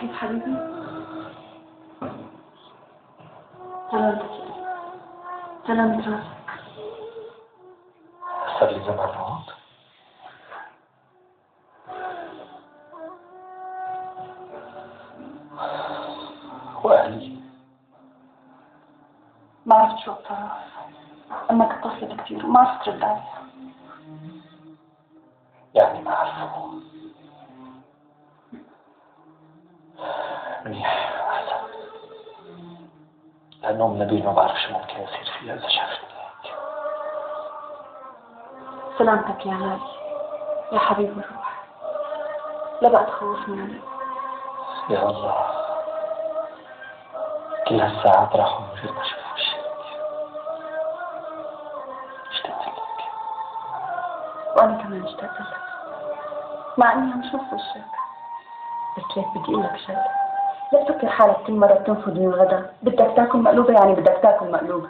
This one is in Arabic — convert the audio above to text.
وحيد حبيبي، سلامتك سلامة راسك. صار لي زمان هون. وأهلي ما عرفت شو اتصرف، امك اتصلت كثير وما عرفت ترد عليها. يعني ما عرفوا. منيح أحسن، لأنه من نبيل ما بعرف شو ممكن يصير فيها إذا شافتني هيك. سلامتك يا غالي يا حبيب الروح، لا بقى تخوفني عليك. يا الله، كل هالساعات راحوا من غير ما أشوف وشك. اشتقت لك. وانا كمان اشتقت لك، مع اني عم شوف وشك. بس ليك بدي اقول لك شغله، لا تفكر حالك كل مره بتنفض من الغداء بدك تاكل مقلوبه، يعني بدك تاكل مقلوبه.